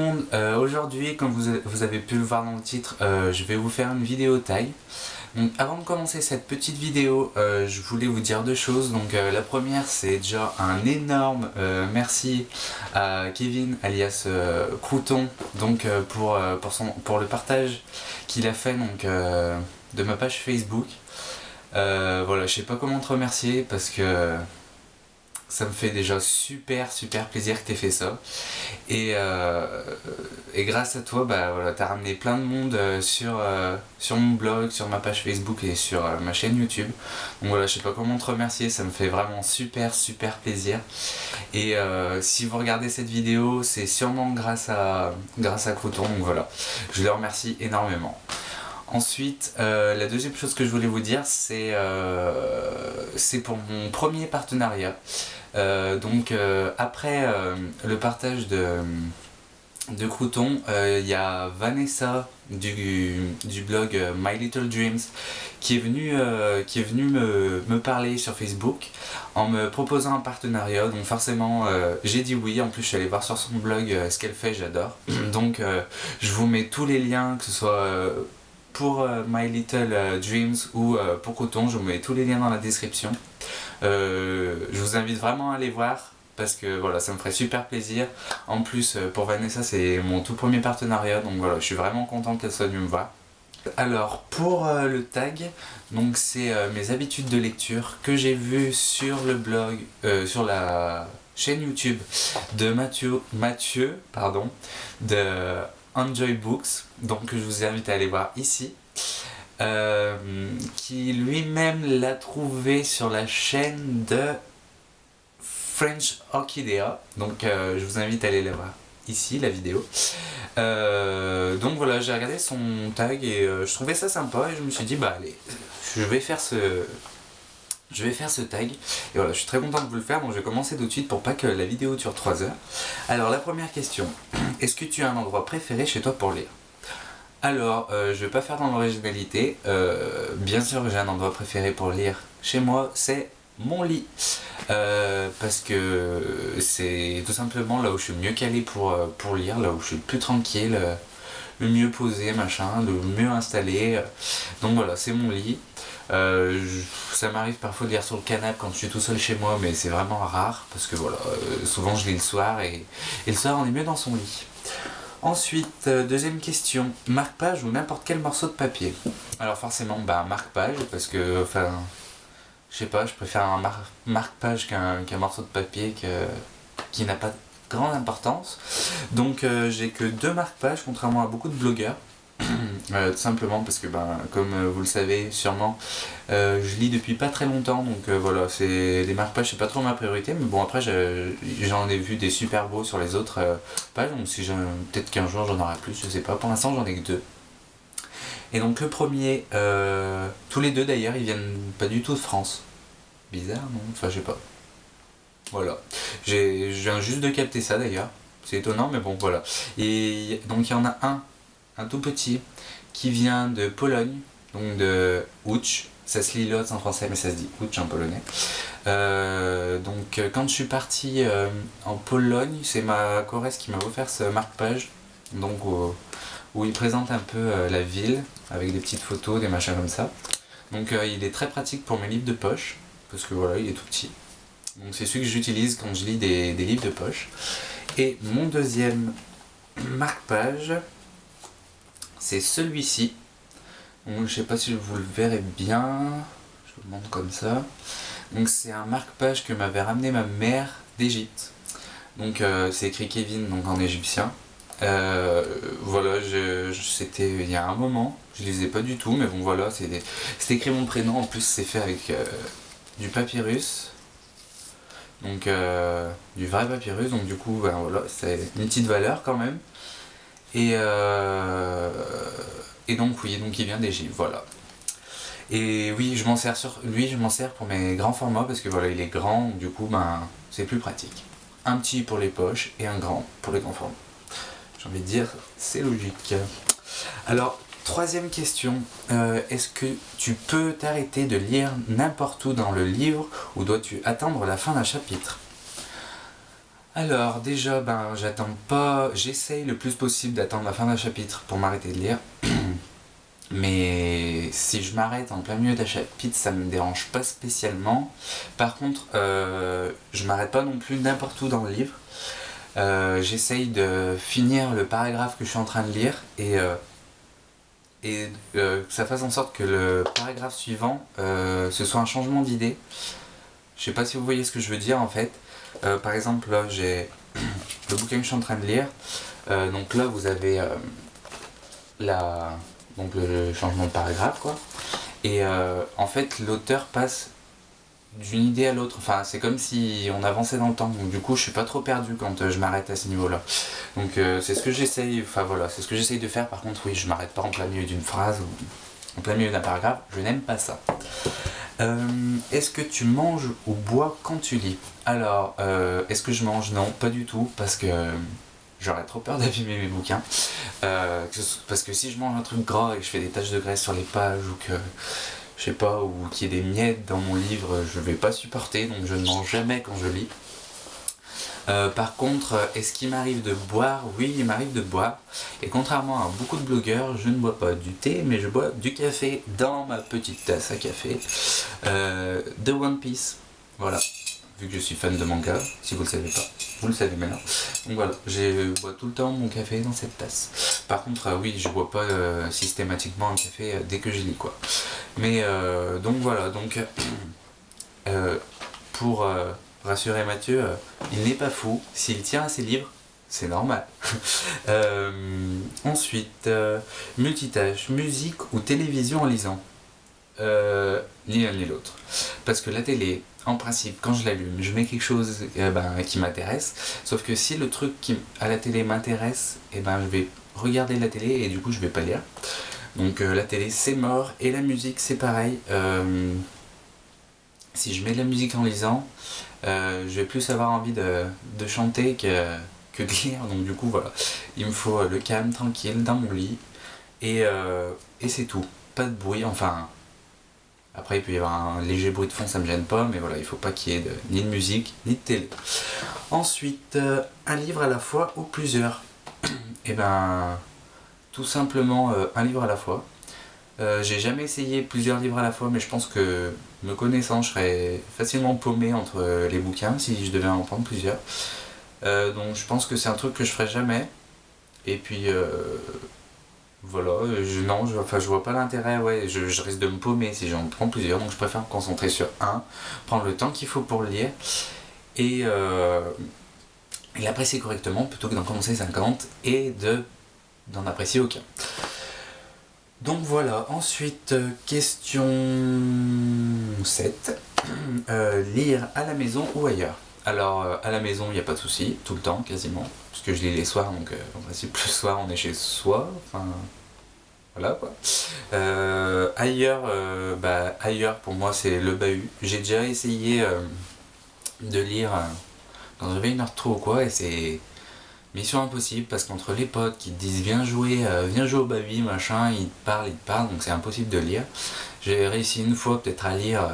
monde, aujourd'hui comme vous avez pu le voir dans le titre, je vais vous faire une vidéo taille. Donc avant de commencer cette petite vidéo, je voulais vous dire deux choses. Donc la première, c'est déjà un énorme merci à Kevin alias Crouton, donc pour le partage qu'il a fait donc, de ma page Facebook. Voilà, je sais pas comment te remercier parce que ça me fait déjà super plaisir que tu aies fait ça. Et grâce à toi, bah, voilà, tu as ramené plein de monde sur mon blog, sur ma page Facebook et sur ma chaîne YouTube. Donc voilà, je sais pas comment te remercier, ça me fait vraiment super plaisir. Et si vous regardez cette vidéo, c'est sûrement grâce à Crouton, donc voilà, je le remercie énormément. Ensuite, la deuxième chose que je voulais vous dire, c'est pour mon premier partenariat. Après le partage de Crouton, il y a Vanessa du blog My Little Dreams qui est venue me parler sur Facebook en me proposant un partenariat. Donc forcément j'ai dit oui. En plus je suis allé voir sur son blog ce qu'elle fait, j'adore. Donc je vous mets tous les liens, que ce soit pour My Little Dreams ou pour Crouton, je vous mets tous les liens dans la description. Je vous invite vraiment à aller voir parce que voilà, ça me ferait super plaisir. En plus pour Vanessa, c'est mon tout premier partenariat, donc voilà, je suis vraiment content qu'elle soit venue me voir. Alors pour le tag, donc c'est mes habitudes de lecture que j'ai vues sur le blog, sur la chaîne YouTube de Mathieu de Enjoy Books, donc je vous invite à aller voir ici. Qui lui-même l'a trouvé sur la chaîne de French Orchidea, donc je vous invite à aller la voir ici, la vidéo. Donc voilà, j'ai regardé son tag et je trouvais ça sympa et je me suis dit bah allez, je vais faire ce tag. Et voilà, je suis très content de vous le faire, donc je vais commencer tout de suite pour pas que la vidéo dure 3 heures. Alors la première question, est-ce que tu as un endroit préféré chez toi pour lire? Alors, je vais pas faire dans l'originalité, bien sûr que j'ai un endroit préféré pour lire chez moi, c'est mon lit. Parce que c'est tout simplement là où je suis le mieux calé pour lire, là où je suis le plus tranquille, le mieux posé, machin, le mieux installé. Donc voilà, c'est mon lit. Ça m'arrive parfois de lire sur le canapé quand je suis tout seul chez moi, mais c'est vraiment rare, parce que voilà, souvent je lis le soir, et le soir on est mieux dans son lit. Ensuite, deuxième question, marque-page ou n'importe quel morceau de papier? Alors forcément, bah marque-page, parce que, enfin, je sais pas, je préfère un marque-page qu'un morceau de papier qui n'a pas de grande importance. Donc j'ai que 2 marque-pages, contrairement à beaucoup de blogueurs. Tout simplement parce que comme vous le savez sûrement, je lis depuis pas très longtemps, donc voilà, les marque-pages c'est pas trop ma priorité, mais bon après j'en ai vu des super beaux sur les autres pages, donc si peut-être qu'un jour j'en aurai plus, je sais pas, pour l'instant j'en ai que 2. Et donc le premier, tous les deux d'ailleurs ils viennent pas du tout de France. Bizarre non? Enfin je sais pas. Voilà, je viens juste de capter ça d'ailleurs, c'est étonnant mais bon voilà. Et donc il y en a un tout petit qui vient de Pologne, donc de Łódź, ça se lit Łódź en français mais ça se dit Łódź en polonais. Donc quand je suis parti en Pologne, c'est ma choresse qui m'a offert ce marque-page, donc où il présente un peu la ville avec des petites photos, des machins comme ça. Donc il est très pratique pour mes livres de poche, parce que voilà, il est tout petit. Donc c'est celui que j'utilise quand je lis des livres de poche. Et mon deuxième marque-page, c'est celui-ci. Je sais pas si vous le verrez bien, je vous le montre comme ça. Donc c'est un marque-page que m'avait ramené ma mère d'Égypte. Donc c'est écrit Kevin, donc en égyptien. Voilà, c'était il y a un moment, je lisais pas du tout, mais bon voilà, c'est écrit mon prénom, en plus c'est fait avec du papyrus. Donc du vrai papyrus, donc du coup voilà, c'est une petite valeur quand même. Et donc oui, donc il vient d'Égypte, voilà. Et oui, je m'en sers pour mes grands formats parce que voilà, il est grand, du coup c'est plus pratique. Un petit pour les poches et un grand pour les grands formats. J'ai envie de dire, c'est logique. Alors, troisième question, est-ce que tu peux t'arrêter de lire n'importe où dans le livre ou dois-tu attendre la fin d'un chapitre? Alors déjà, ben j'attends pas, j'essaye le plus possible d'attendre la fin d'un chapitre pour m'arrêter de lire. Mais si je m'arrête en plein milieu d'un chapitre, ça me dérange pas spécialement. Par contre, je m'arrête pas non plus n'importe où dans le livre. J'essaye de finir le paragraphe que je suis en train de lire et que ça fasse en sorte que le paragraphe suivant ce soit un changement d'idée. Je sais pas si vous voyez ce que je veux dire en fait. Par exemple, là j'ai le bouquin que je suis en train de lire. Donc là vous avez la, donc le changement de paragraphe quoi. Et en fait l'auteur passe d'une idée à l'autre. Enfin, c'est comme si on avançait dans le temps. Donc du coup, je suis pas trop perdu quand je m'arrête à ce niveau-là. Donc c'est ce que j'essaye. Enfin voilà, c'est ce que j'essaye de faire. Par contre, oui, je m'arrête pas en plein milieu d'une phrase ou en plein milieu d'un paragraphe. Je n'aime pas ça. Est-ce que tu manges ou bois quand tu lis? Alors, est-ce que je mange? Non, pas du tout, parce que j'aurais trop peur d'abîmer mes bouquins. Parce que si je mange un truc gras et que je fais des taches de graisse sur les pages ou que je sais pas, ou qu'il y ait des miettes dans mon livre, je vais pas supporter, donc je ne mange jamais quand je lis. Par contre, est-ce qu'il m'arrive de boire? Oui, il m'arrive de boire. Et contrairement à beaucoup de blogueurs, je ne bois pas du thé, mais je bois du café dans ma petite tasse à café de One Piece. Voilà, vu que je suis fan de manga, si vous le savez pas, vous le savez maintenant. Donc voilà, je bois tout le temps mon café dans cette tasse. Par contre, oui, je bois pas systématiquement un café dès que je lis quoi. Mais donc voilà, donc pour rassurer Mathieu, il n'est pas fou, s'il tient à ses livres, c'est normal. Ensuite, multitâche, musique ou télévision en lisant? Ni l'un ni l'autre. Parce que la télé, en principe, quand je l'allume, je mets quelque chose qui m'intéresse. Sauf que si le truc à la télé m'intéresse, je vais regarder la télé et du coup je vais pas lire. Donc la télé c'est mort et la musique c'est pareil. Si je mets de la musique en lisant, je vais plus avoir envie de chanter que de lire. Donc du coup voilà, il me faut le calme, tranquille, dans mon lit. Et c'est tout. Pas de bruit, enfin... Après il peut y avoir un léger bruit de fond, ça me gêne pas, mais voilà, il faut pas qu'il y ait ni de musique, ni de télé. Ensuite, un livre à la fois ou plusieurs? Et tout simplement un livre à la fois. J'ai jamais essayé plusieurs livres à la fois, mais je pense que, me connaissant, je serais facilement paumé entre les bouquins si je devais en prendre plusieurs. Donc je pense que c'est un truc que je ferais jamais. Et puis voilà, je vois pas l'intérêt, ouais, je risque de me paumer si j'en prends plusieurs, donc je préfère me concentrer sur un, prendre le temps qu'il faut pour le lire et l'apprécier correctement plutôt que d'en commencer 50 et d'en apprécier aucun. Donc voilà, ensuite, question 7. Lire à la maison ou ailleurs? Alors, à la maison, il n'y a pas de souci, tout le temps, quasiment. Parce que je lis les soirs, donc en principe, le soir, on est chez soi. Enfin, voilà quoi. Ailleurs, pour moi, c'est le bahut. J'ai déjà essayé de lire quand j'avais une heure de trop ou quoi, et c'est mission impossible parce qu'entre les potes qui te disent viens jouer au baby machin, ils te parlent, donc c'est impossible de lire. J'ai réussi une fois peut-être à lire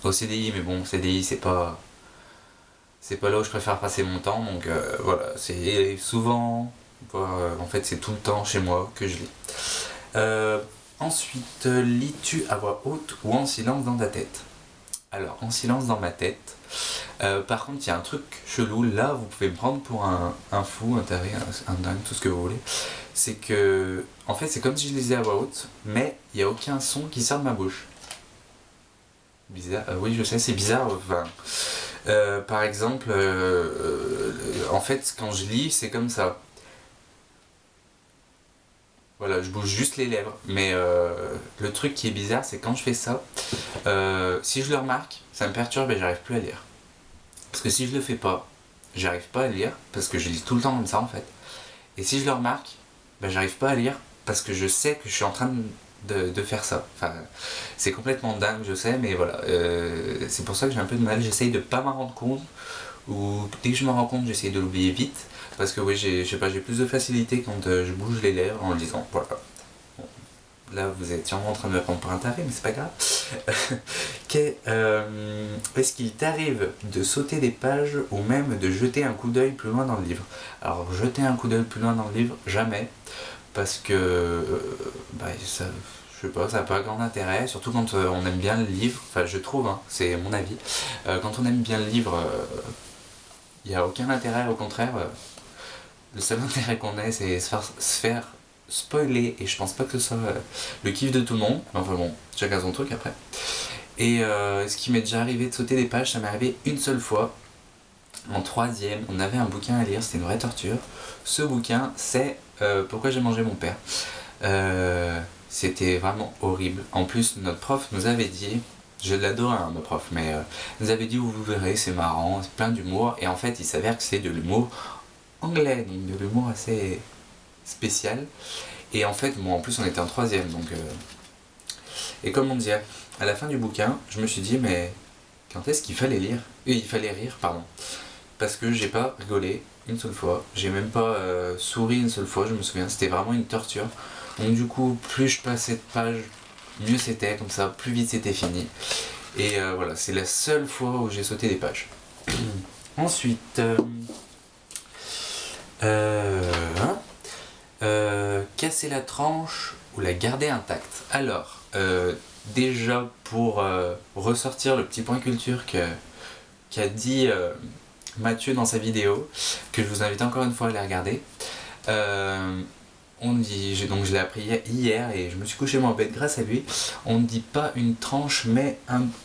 au CDI, mais bon, CDI c'est pas là où je préfère passer mon temps, donc voilà, c'est souvent, en fait c'est tout le temps chez moi que je lis. Ensuite, lis-tu à voix haute ou en silence dans ta tête? Alors, en silence dans ma tête. Par contre, il y a un truc chelou, là vous pouvez me prendre pour un fou, un taré, un dingue, tout ce que vous voulez. C'est que, en fait, c'est comme si je lisais à voix haute, mais il n'y a aucun son qui sort de ma bouche. Bizarre, oui, je sais, c'est bizarre. Enfin, par exemple, en fait, quand je lis, c'est comme ça. Voilà, je bouge juste les lèvres. Mais le truc qui est bizarre, c'est quand je fais ça, si je le remarque, ça me perturbe et j'arrive plus à lire. Parce que si je le fais pas, j'arrive pas à lire, parce que je lis tout le temps comme ça en fait. Et si je le remarque, j'arrive pas à lire, parce que je sais que je suis en train de faire ça. Enfin, c'est complètement dingue, je sais, mais voilà. C'est pour ça que j'ai un peu de mal, j'essaye de pas m'en rendre compte, ou dès que je m'en rends compte, j'essaye de l'oublier vite, parce que oui, je sais pas, j'ai plus de facilité quand je bouge les lèvres en le lisant, voilà. Bon. là vous êtes sûrement en train de me prendre pour un taré, mais c'est pas grave. Est-ce qu'il t'arrive de sauter des pages ou même de jeter un coup d'œil plus loin dans le livre? Alors jeter un coup d'œil plus loin dans le livre, jamais, parce que ça, je sais pas, ça n'a pas grand intérêt, surtout quand on aime bien le livre, enfin je trouve, hein, c'est mon avis, quand on aime bien le livre, il n'y a aucun intérêt, au contraire, le seul intérêt qu'on ait c'est se faire spoiler, et je pense pas que ce soit le kiff de tout le monde, enfin bon, chacun son truc après. Et ce qui m'est déjà arrivé de sauter des pages, ça m'est arrivé une seule fois, en troisième, on avait un bouquin à lire, c'était une vraie torture. Ce bouquin, c'est Pourquoi j'ai mangé mon père. C'était vraiment horrible. En plus, notre prof nous avait dit, je l'adorais hein, notre prof, mais nous avait dit, vous verrez, c'est marrant, c'est plein d'humour. Et en fait, il s'avère que c'est de l'humour anglais, donc de l'humour assez spécial. Et en fait, moi en plus, on était en troisième, donc... Et comme on disait, à la fin du bouquin, je me suis dit, mais quand est-ce qu'il fallait lire? Il fallait rire, pardon. Parce que j'ai pas rigolé une seule fois, j'ai même pas souri une seule fois, je me souviens, c'était vraiment une torture. Donc du coup, plus je passais de pages, mieux c'était, comme ça, plus vite c'était fini. Et voilà, c'est la seule fois où j'ai sauté des pages. Ensuite, casser la tranche ou la garder intacte. Alors, déjà pour ressortir le petit point culture qu'a dit Mathieu dans sa vidéo, que je vous invite encore une fois à aller regarder. On dit, donc je l'ai appris hier et je me suis couché moins bête grâce à lui. On ne dit pas une tranche mais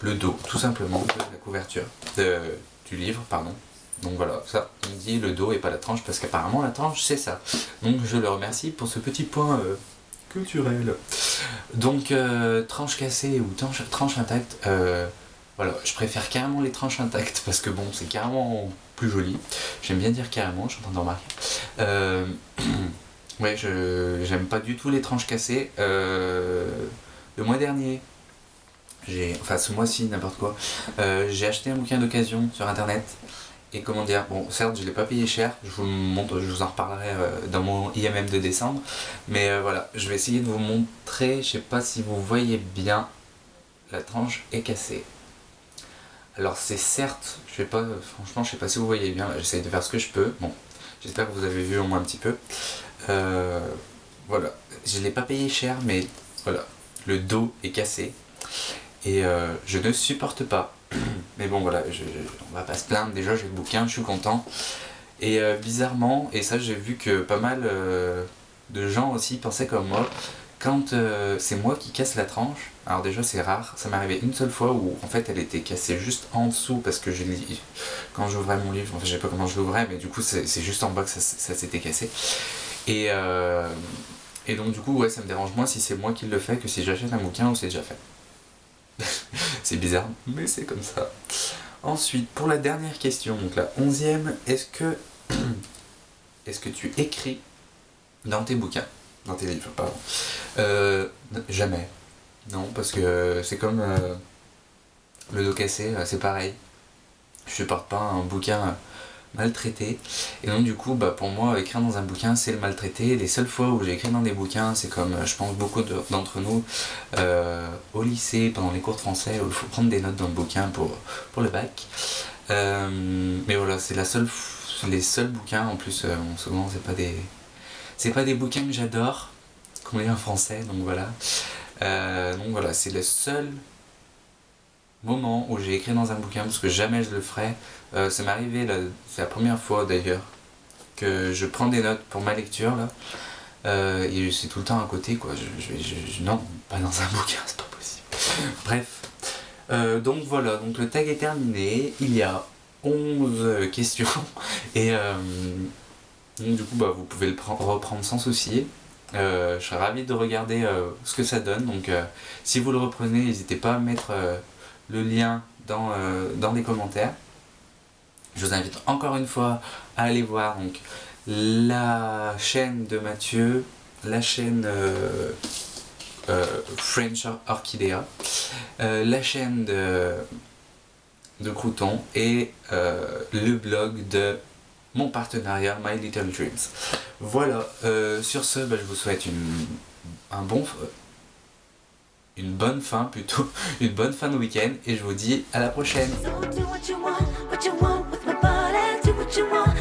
le dos, tout simplement, de la couverture du livre, pardon. Donc voilà, ça, on dit le dos et pas la tranche parce qu'apparemment la tranche c'est ça. Donc je le remercie pour ce petit point culturel. Donc tranche cassée ou tranche intacte, voilà, je préfère carrément les tranches intactes parce que bon, c'est carrément plus joli. J'aime bien dire carrément, je suis en train de remarquer. Ouais, j'aime pas du tout les tranches cassées. Le mois dernier, enfin ce mois-ci, n'importe quoi, j'ai acheté un bouquin d'occasion sur internet. Et comment dire, bon certes je l'ai pas payé cher, je vous montre, je vous en reparlerai dans mon IMM de décembre. Mais voilà, je vais essayer de vous montrer, je sais pas si vous voyez bien, la tranche est cassée. Alors c'est certes, je sais pas, franchement je sais pas si vous voyez bien, j'essaye de faire ce que je peux. Bon, j'espère que vous avez vu au moins un petit peu. Voilà, je l'ai pas payé cher, mais voilà, le dos est cassé. Et je ne supporte pas. Mais bon voilà, on va pas se plaindre, déjà j'ai le bouquin, je suis content. Et bizarrement, et ça j'ai vu que pas mal de gens aussi pensaient comme moi, quand c'est moi qui casse la tranche, alors déjà c'est rare, ça m'est arrivé une seule fois où en fait elle était cassée juste en dessous parce que quand j'ouvrais mon livre, enfin je sais pas comment je l'ouvrais, mais du coup c'est juste en bas que ça s'était cassé. Et donc du coup ouais, ça me dérange moins si c'est moi qui le fais que si j'achète un bouquin où c'est déjà fait. C'est bizarre, mais c'est comme ça. Ensuite, pour la dernière question, donc la 11e, est-ce que tu écris dans tes bouquins, dans tes livres, pardon? Jamais. Non, parce que c'est comme le dos cassé, c'est pareil. Je supporte pas un bouquin maltraité. Et donc du coup, pour moi, écrire dans un bouquin, c'est le maltraiter. Les seules fois où j'ai écrit dans des bouquins, c'est comme, je pense, beaucoup d'entre nous, au lycée, pendant les cours de français, où il faut prendre des notes dans le bouquin pour le bac. Mais voilà, c'est les seuls bouquins, en plus, souvent, c'est pas des bouquins que j'adore, qu'on lit en français, donc voilà. C'est le seul moment où j'ai écrit dans un bouquin, parce que jamais je le ferai. Ça m'est arrivé, c'est la première fois d'ailleurs, que je prends des notes pour ma lecture, là, et c'est tout le temps à côté, quoi. Non, pas dans un bouquin, c'est pas possible. Bref. Donc voilà, donc le tag est terminé, il y a 11 questions, et donc du coup, vous pouvez le reprendre sans souci. Je serais ravi de regarder ce que ça donne, donc si vous le reprenez, n'hésitez pas à mettre le lien dans les commentaires. Je vous invite encore une fois à aller voir donc, la chaîne de Mathieu, la chaîne French Orchidea, la chaîne de Crouton et le blog de mon partenariat My Little Dreams. Voilà, sur ce, je vous souhaite un bon une bonne fin plutôt, une bonne fin de week-end et je vous dis à la prochaine. So do what you want with my body, do what you want.